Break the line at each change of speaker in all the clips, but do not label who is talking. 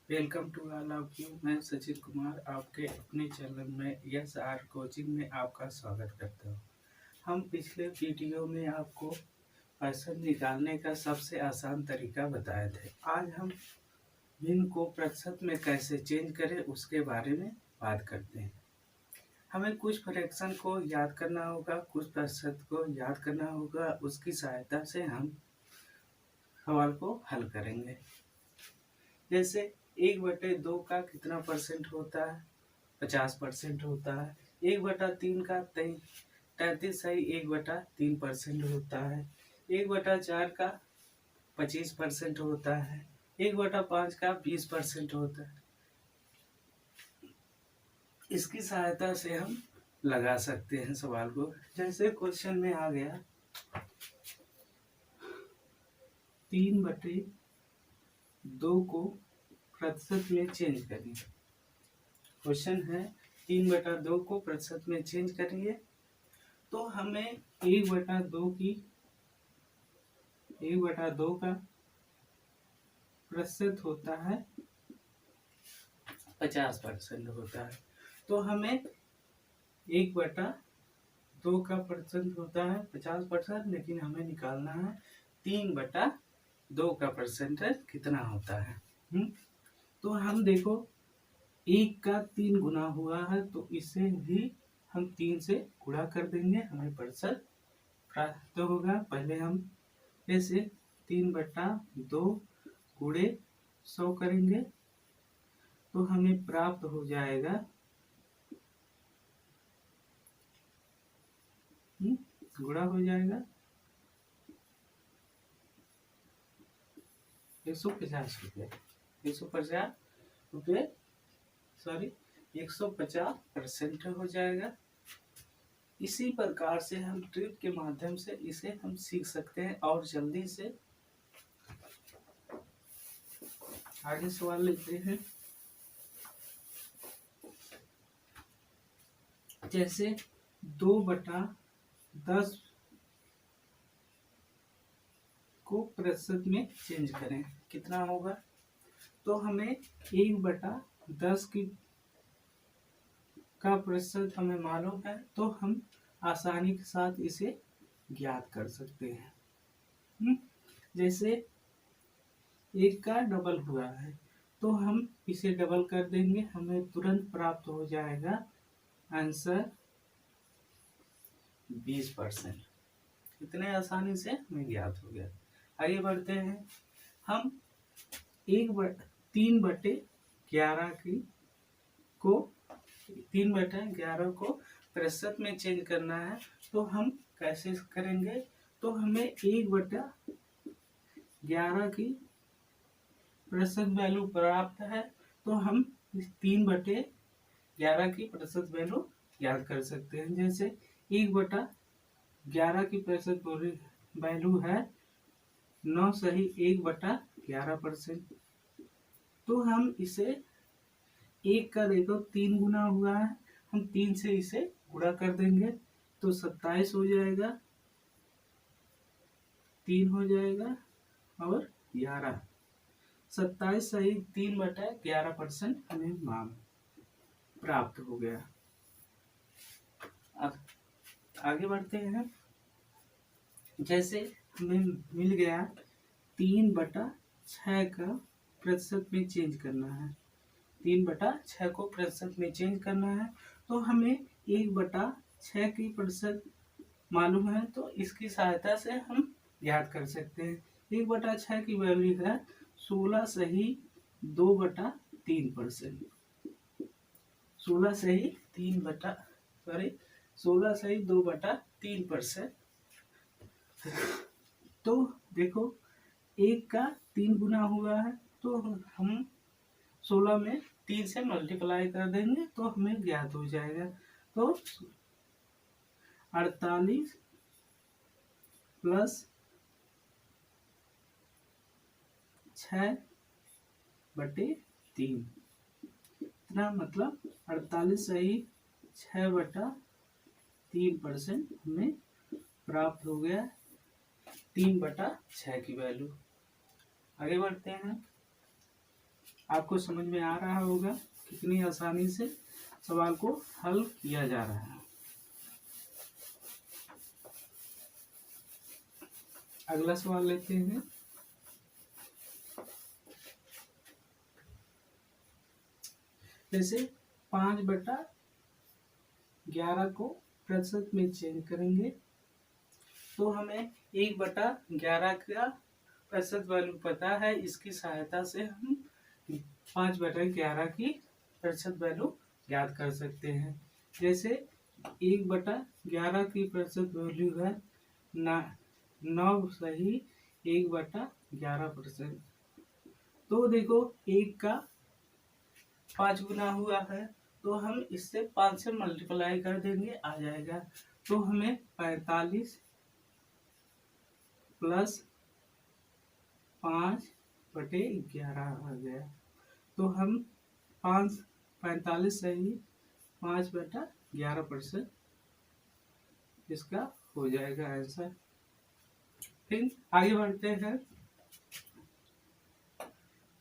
Welcome to all of you. मैं सचिन कुमार आपके अपने चैनल में यस आर कोचिंग में आपका स्वागत करता हूँ। हम पिछले वीडियो में आपको पैसा निकालने का सबसे आसान तरीका बताए थे। आज हम भिन्न को प्रतिशत में कैसे चेंज करें उसके बारे में बात करते हैं। हमें कुछ फ्रैक्शन को याद करना होगा, कुछ प्रतिशत को याद करना होगा। उसकी सहायता से हम सवाल को हल करेंगे। जैसे 1/2 का कितना परसेंट होता है? 50% होता है। 1/3 का 33 सही 1/3% होता है। 1/4 का 25% होता है। 1/5 का 20% होता है। इसकी सहायता से हम लगा सकते हैं सवाल को। जैसे क्वेश्चन में आ गया 3/2 को प्रतिशत में चेंज करिए। क्वेश्चन है 3/2 को प्रतिशत में चेंज करिए। तो हमें 1/2 का प्रतिशत होता है 50% होता है। तो हमें 1/2 का प्रतिशत होता है 50%, लेकिन हमें निकालना है 3/2 का परसेंटेज कितना होता है। तो हम देखो 1 का 3 गुना हुआ है, तो इसे भी हम 3 से गुणा कर देंगे, हमें प्रतिशत प्राप्त होगा। पहले हम जैसे 3/2 गुणे 100 करेंगे तो हमें प्राप्त हो जाएगा गुणा हो जाएगा 150 रुपये। 150 रुपये 150% हो जाएगा। इसी प्रकार से हम ट्रिक के माध्यम से इसे हम सीख सकते हैं और जल्दी से आगे सवाल लिखते हैं। जैसे 2/10 को प्रतिशत में चेंज करें, कितना होगा? तो हमें 1/10 का प्रतिशत हमें मालूम है, तो हम आसानी के साथ इसे ज्ञात कर सकते हैं। जैसे 1 का डबल हुआ है, तो हम इसे डबल कर देंगे, हमें तुरंत प्राप्त हो जाएगा आंसर 20%। इतने आसानी से हमें ज्ञात हो गया। आगे बढ़ते हैं। हम 3/11 को 3/11 को प्रतिशत में चेंज करना है, तो हम कैसे करेंगे? तो हमें 1/11 की प्रतिशत वैल्यू प्राप्त है, तो हम 3/11 की प्रतिशत वैल्यू याद कर सकते हैं। जैसे 1/11 की प्रतिशत वैल्यू है 9 सही 1/11%। तो हम इसे 1 का देखो 3 गुना हुआ है, हम 3 से इसे गुणा कर देंगे तो 27 हो जाएगा, 3 हो जाएगा और 11। 27 सही 3/11% हमें मान प्राप्त हो गया। अब आगे बढ़ते हैं। जैसे हमें मिल गया 3/6 का प्रतिशत में चेंज करना है। 3/6 को प्रतिशत में चेंज करना है, तो हमें 1/6 की प्रतिशत मालूम है, तो इसकी सहायता से हम याद कर सकते हैं। 1/6 की वैल्यू है 16 सही 2/3%। 16 सही 2/3%। तो देखो 1 का 3 गुना हुआ है, तो हम 16 में 3 से मल्टीप्लाई कर देंगे तो हमें ज्ञात हो जाएगा। तो 48 प्लस 6/3, इतना मतलब 48 सही 6/3% हमें प्राप्त हो गया 3/6 की वैल्यू। आगे बढ़ते हैं। आपको समझ में आ रहा होगा कितनी आसानी से सवाल को हल किया जा रहा है। अगला सवाल लेते हैं। जैसे 5/11 को प्रतिशत में चेंज करेंगे तो हमें 1/11 का प्रतिशत वैल्यू पता है। इसकी सहायता से हम 5/11 की प्रतिशत वैल्यू ज्ञात कर सकते हैं। जैसे 1/11 की प्रतिशत वैल्यू है 9 सही 1/11%। तो देखो 1 का 5 गुना हुआ है तो हम इससे 5 से मल्टीप्लाई कर देंगे, आ जाएगा। तो हमें 45 प्लस 5/11 आ गया। तो हम 45 सही 5/11% इसका हो जाएगा आंसर। फिर आगे बढ़ते हैं।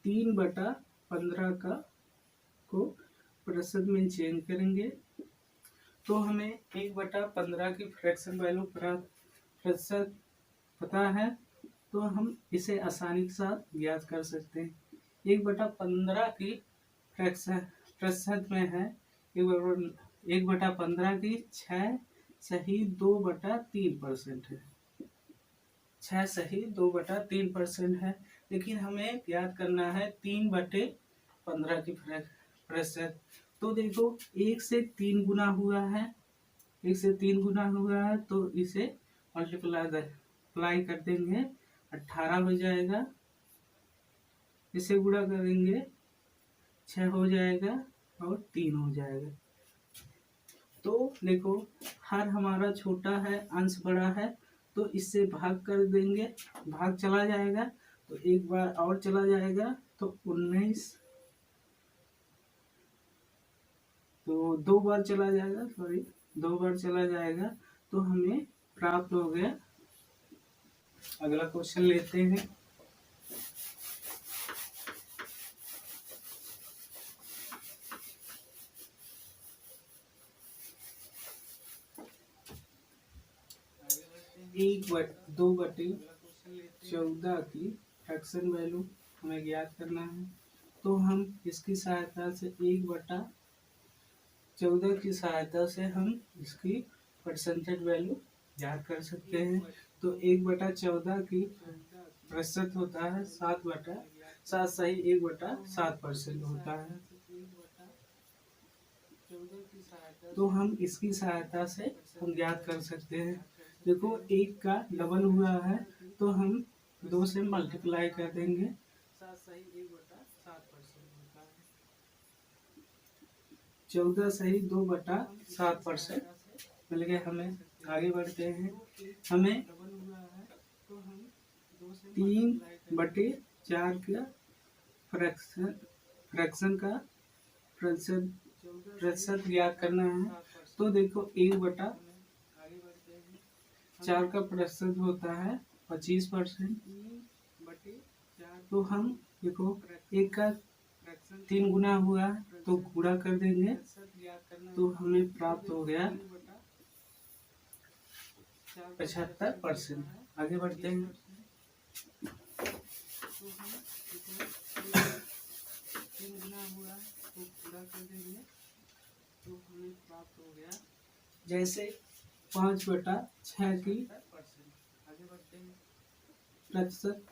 3/15 को प्रतिशत में चेंज करेंगे तो हमें 1/15 की फ्रैक्शन वैल्यू प्रतिशत पता है। तो हम इसे आसानी के साथ ज्ञात कर सकते हैं। 1/15 की फ्रैक्शन प्रतिशत में है 1/15 की 6 सही 2/3% है। 6 सही 2/3% है। लेकिन हमें याद करना है 3/15 की प्रतिशत। तो देखो 1 से 3 गुना हुआ है, 1 से 3 गुना हुआ है तो इसे मल्टीप्लाई कर देंगे 18 हो जाएगा। इसे गुणा करेंगे 6 हो जाएगा और 3 हो जाएगा। तो देखो हर हमारा छोटा है, अंश बड़ा है, तो इससे भाग कर देंगे, भाग चला जाएगा तो एक बार और चला जाएगा तो 19, तो 2 बार चला जाएगा, 2 बार चला जाएगा तो हमें प्राप्त हो गया। अगला क्वेश्चन लेते हैं। एक 2/14 की फ्रैक्शन वैल्यू हमें ज्ञात करना है। तो हम इसकी सहायता से 1/14 की सहायता से हम इसकी परसेंटेज वैल्यू ज्ञात कर सकते हैं। तो 1/14 की प्रतिशत होता है 7 सही 1/7% होता है। तो हम इसकी सहायता से हम ज्ञात कर सकते हैं। देखो 1 का डबल हुआ है तो हम 2 से मल्टीप्लाई कर देंगे, 7 सही 1/7% होता है। 14 सही 2/7% मिल गए हमें। आगे बढ़ते हैं। हमें 3/4 का फ्रैक्शन का प्रतिशत ज्ञात करना है। तो देखो 1/4 का प्रतिशत होता है 25%। तो हम देखो 1 का 3 गुना हुआ तो गुणा कर देंगे तो हमें प्राप्त हो गया 75%। आगे बढ़ते हैं। जैसे 5/6 की प्रतिशत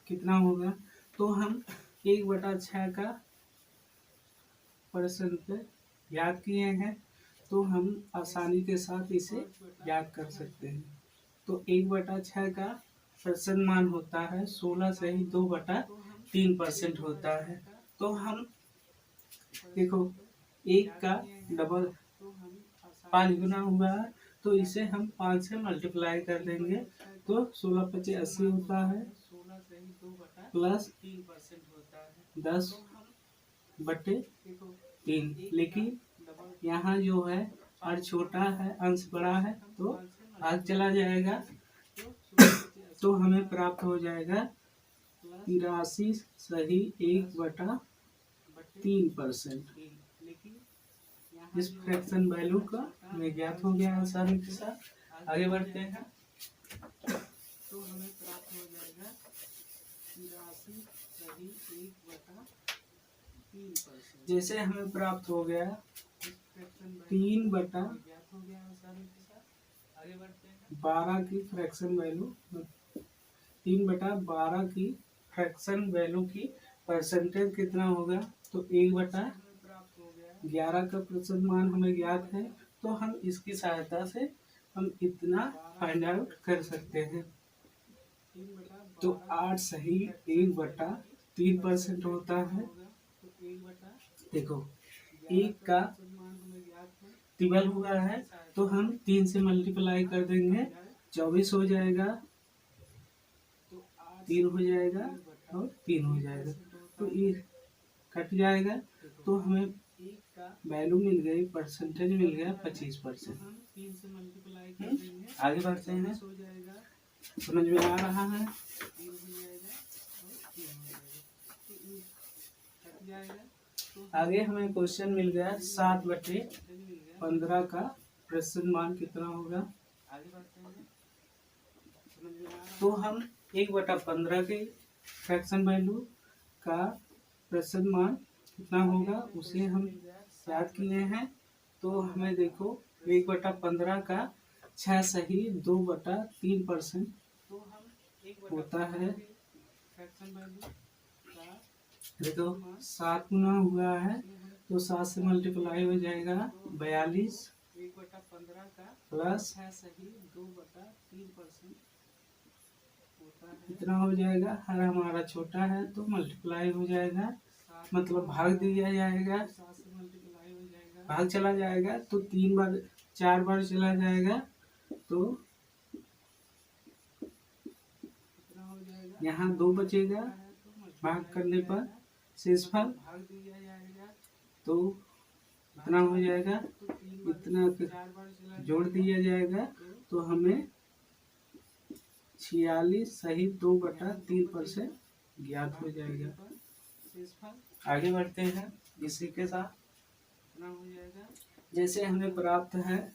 कितना होगा, तो हम 1/6 का परसेंट याद किए हैं तो हम आसानी के साथ इसे याद कर सकते हैं। तो 1/6 का प्रतिशत मान होता है 16 सही 2/3% होता है। तो हम देखो 1 का डबल 5 गुना हुआ है तो इसे हम 5 से मल्टीप्लाई कर देंगे तो 16×5 80 होता है प्लस 10/3। लेकिन यहाँ जो है और छोटा है, अंश बड़ा है तो भाग चला जाएगा तो हमें प्राप्त हो जाएगा 83 सही 1/3। 3%। इस फ्रैक्शन वैल्यू का हमें ज्ञात हो गया आसानी के साथ। आगे बढ़ते हैं।
तो हमें प्राप्त हो जाएगा 83
जैसे हमें प्राप्त हो गया 3/12 की फ्रैक्शन वैल्यू, 3/12 की फ्रैक्शन वैल्यू की परसेंटेज कितना होगा, तो 1/11 का प्रतिशत मान हमें ज्ञात है। तो हम इसकी सहायता से हम इतना फाइंड आउट कर सकते हैं। तो 8 सही 1/3% होता है। देखो 1 का 12 हुआ है तो हम 3 से मल्टीप्लाई कर देंगे, 24 हो जाएगा, 3 हो जाएगा और 3 हो जाएगा, तो ये कट जाएगा। तो हमें वैल्यू मिल गई, परसेंटेज मिल गया 25%। आगे बढ़ते हैं। समझ में आ रहा है? आगे हमें क्वेश्चन मिल गया 7/15 का प्रतिशत मान कितना होगा। तो हम 1/15 के फ्रैक्शन वैल्यू का प्रतिशत मान कितना होगा उसे हम याद किए हैं। तो हमें देखो 1/15 का 6 सही 2/3% होता है। देखो 7 गुना हुआ है तो 7 से मल्टीप्लाई हो जाएगा 42 प्लस इतना हो जाएगा। हर हमारा छोटा है तो मल्टीप्लाई हो जाएगा, मतलब भाग दिया जाएगा, भाग चला जाएगा तो 3 बार 4 बार चला जाएगा, तो यहाँ 2 बचेगा भाग करने पर शेषफल, तो इतना हो जाएगा, इतना जोड़ दिया जाएगा तो हमें 46 सही 2/3% ज्ञात हो जाएगा। आगे बढ़ते हैं इसी के साथ। जैसे हमें प्राप्त है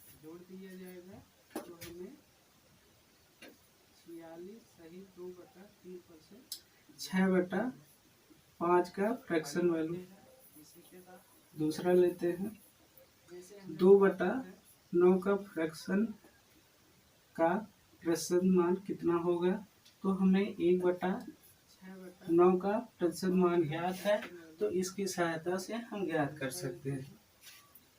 6/5 का फ्रैक्शन वैल्यू। दूसरा लेते हैं 2/9 का फ्रैक्शन का प्रतिशत मान कितना होगा। तो हमें 1/9 का प्रतिशत मान ज्ञात है, तो इसकी सहायता से हम ज्ञात कर सकते हैं।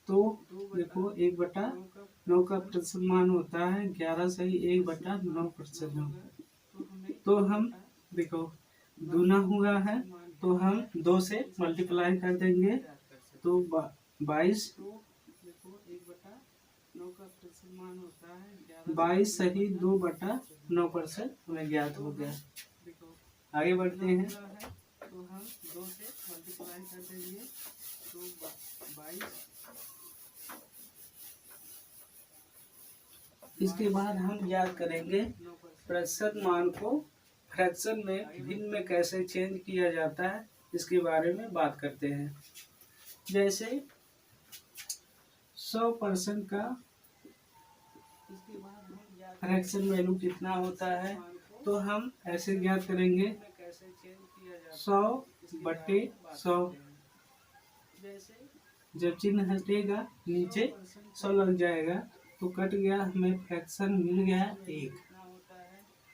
तो देखो 1/9 का प्रतिशत मान होता है 11 सही 1/9% होगा। तो हम देखो दूना हुआ है तो हम 2 से मल्टीप्लाई कर देंगे, तो 22 सही 2/9% हमें ज्ञात हो गया। आगे बढ़ते हैं। तो हम 2 से मल्टीप्लाई कर देंगे तो 22। इसके बाद हम याद करेंगे प्रतिशत मान को फ्रैक्शन में भिन्न में कैसे चेंज किया जाता है, इसके बारे में बात करते हैं। जैसे 100% का फ्रैक्शन वैल्यू कितना होता है, तो हम ऐसे ज्ञात करेंगे 100/100। जब चिन्ह हटेगा नीचे 100 लग जाएगा तो कट गया, हमें फ्रैक्शन मिल गया 1।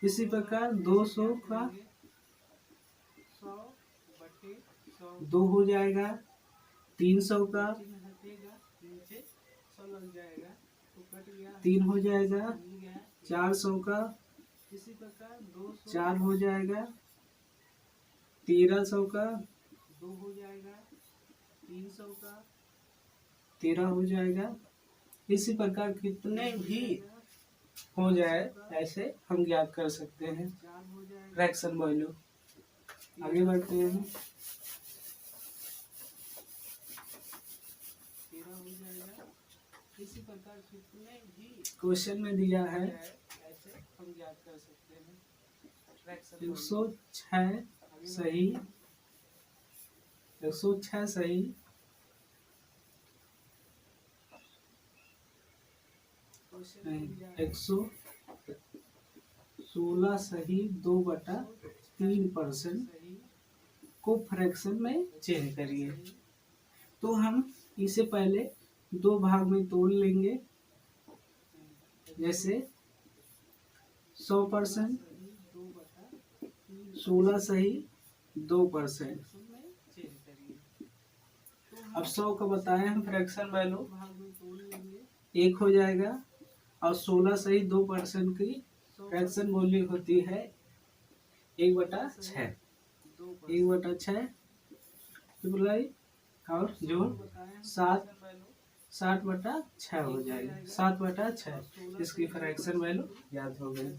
इसी प्रकार 200 का 2 हो जाएगा, 300 का 3 हो जाएगा, 400 का 4 हो जाएगा, 1300 का 2 हो जाएगा, 300 का 13 हो जाएगा। इसी प्रकार कितने भी हो जाए ऐसे हम ज्ञात कर सकते हैं फ्रैक्शन वैल्यू। आगे बढ़ते हैं। इसी प्रकार कितने भी क्वेश्चन में दिया है ऐसे हम ज्ञात कर सकते हैं। 106 सही 106 सही 116 सही 2/3% को फ्रैक्शन में चेंज करिए। तो हम इसे पहले दो भाग में तोड़ लेंगे, जैसे 100% 16 सही 2%। अब 100 का बताएं हम फ्रैक्शन वैल्यू 1 हो जाएगा और 16 सही 2% की फ्रैक्शन वैल्यू होती है 1/6। 1/6 ट्रिपलाई और जो 7/6 हो जाएगी। 7/6 इसकी फ्रैक्शन वैल्यू याद हो गई।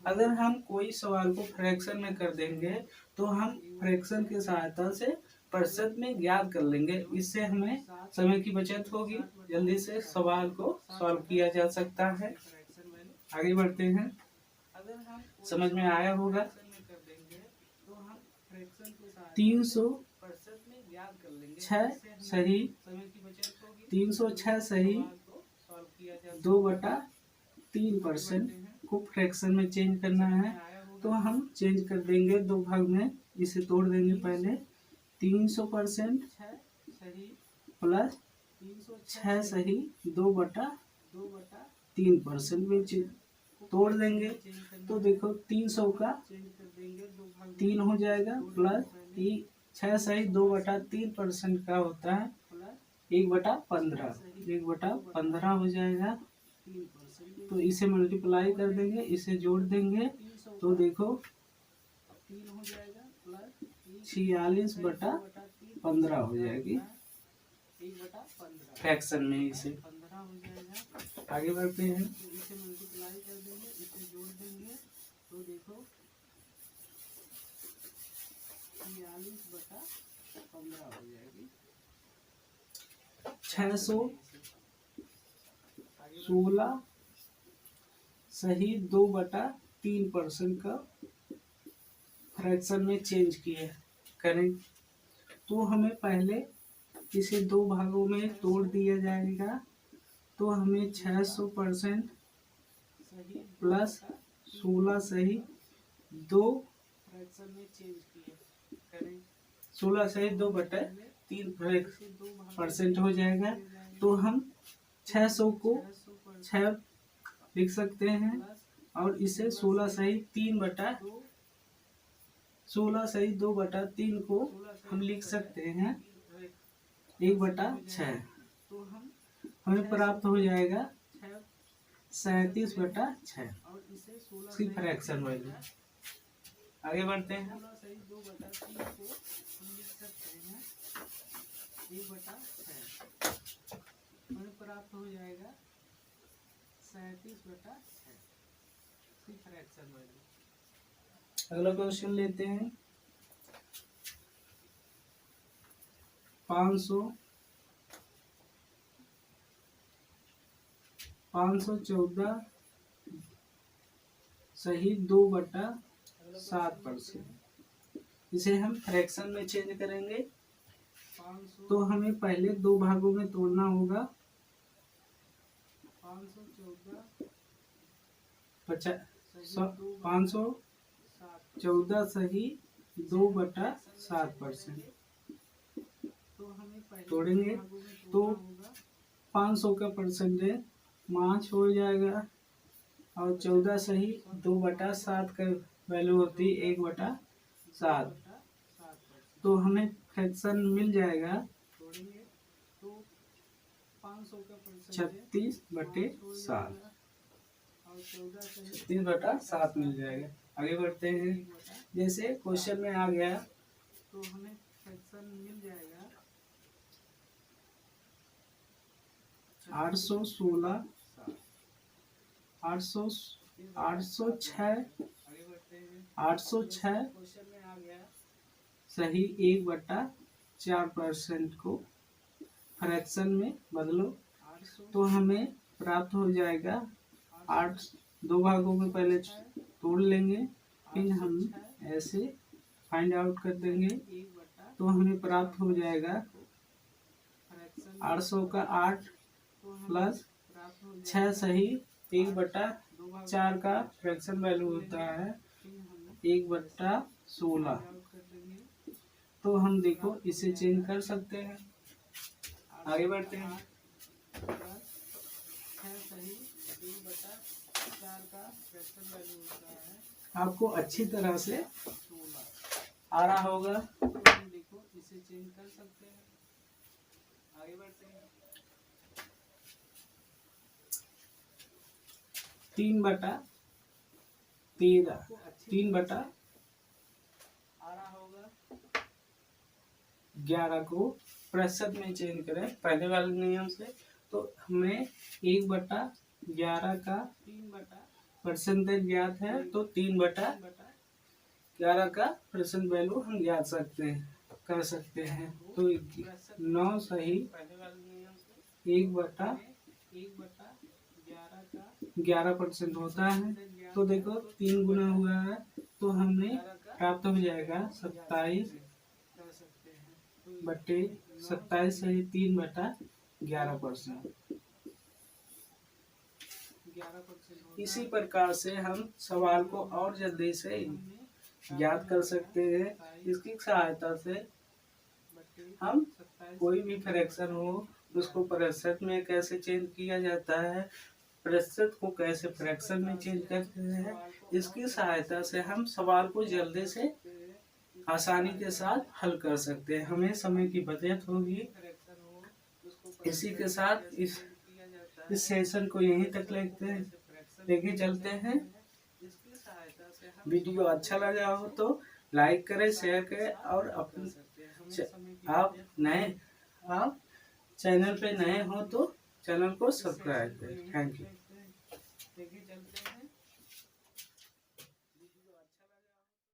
अगर हम कोई सवाल को फ्रैक्शन में कर देंगे तो हम फ्रैक्शन की सहायता से प्रतिशत में ज्ञात कर लेंगे। इससे हमें समय की बचत होगी, जल्दी से सवाल को सॉल्व किया जा सकता है। आगे बढ़ते हैं, समझ में आया होगा। 306 सही 306 सही 2/3% को फ्रैक्शन में चेंज करना है। तो हम चेंज कर देंगे दो भाग में, इसे तोड़ देंगे पहले। 300% प्लस 6 सही 2/3% में तोड़ देंगे। तो देखो 300 का 3 हो जाएगा प्लस 6 सही 2/3% का होता है 1/15। 1/15 हो जाएगा। तो इसे मल्टीप्लाई कर देंगे, इसे जोड़ देंगे तो देखो 46/15 हो जाएगी फ्रैक्शन में। इसे आगे बढ़ते हैं, इसे मल्टीप्लाई कर देंगे, इसे जोड़ देंगे तो देखो 46/15 हो जाएगी। 616 सही 2/3% का फ्रैक्शन में चेंज किए करें। तो हमें पहले इसे दो भागों में तोड़ दिया जाएगा। तो हमें 600% प्लस 16 सही 2 फ्रैक्शन में चेंज किए करें। 16 सही 2/3% हो जाएगा। तो हम 600 को 6 लिख सकते हैं और इसे 16 सही 2/3 को हम लिख सकते हैं 1/6। हमें प्राप्त हो जाएगा 37/6 इसकी फ्रैक्शन वैल्यू। आगे बढ़ते हैं, 2/3 को हम लिख सकते हैं 1/6। हमें प्राप्त हो जाएगा 37/6 इसकी फ्रैक्शन वैल्यू। अगला क्वेश्चन लेते हैं, 514 सही 2/7%। इसे हम फ्रैक्शन में चेंज करेंगे। तो हमें पहले दो भागों में तोड़ना होगा। 514 सही 2/7%। तोड़ेंगे तो 500 का परसेंटेज 5 हो जाएगा और 14 सही 2/7 का वैल्यू होती 1/7। तो हमें फ्रैक्शन मिल जाएगा 36/7। 36/7 मिल जाएगा। आगे बढ़ते हैं, जैसे क्वेश्चन में आ गया तो हमें फ्रैक्शन मिल जाएगा 816 806 सही 1/4% को फ्रैक्शन में बदलो। तो हमें प्राप्त हो जाएगा 8 दो भागों में पहले तोड़ लेंगे, फिर हम ऐसे फाइंड आउट कर देंगे तो हमें प्राप्त हो जाएगा
फ्रैक्शन
800 का 8
तो हमें
प्लस
प्राप्त हो
6 सही 1/4
दो भाग
का फ्रैक्शन वैल्यू होता है
फिर हम
1/16।
आउट कर देंगे।
तो हम देखो इसे चेंज कर सकते हैं। आगे बढ़ते हैं।
प्लस 6 सही 1/4 का फ्रैक्शन वैल्यू होता है
आपको अच्छी तरह से
16।
आ रहा होगा।
तो हम देखो इसे चेंज कर सकते हैं।
आगे बढ़ते हैं। 3/13 3/11 को प्रतिशत में चेंज करें पहले वाले नियम से, तो हमें 1/11 का 3% ज्ञात है, तो 3/11 का परसेंट वैल्यू हम ज्ञात कर सकते हैं। तो 9 सही 1/11% होता है। तो देखो 3 गुना हुआ है, तो हमें प्राप्त हो जाएगा 27 सही 3/11%। इसी प्रकार से हम सवाल को और जल्दी से ज्ञात कर सकते हैं। इसकी सहायता से हम कोई भी फ्रैक्शन हो उसको प्रतिशत में कैसे चेंज किया जाता है, प्रतिशत को कैसे फ्रैक्शन में चेंज करते हैं, इसकी सहायता से हम सवाल को जल्दी से आसानी के साथ हल कर सकते हैं। हमें समय की बचत होगी। इसी के साथ इस सेशन को यहीं तक लेके चलते हैं। वीडियो अच्छा लगा हो तो लाइक करें, शेयर करें और आप चैनल पे नए हो तो चैनल को सब्सक्राइब करें। Thank you.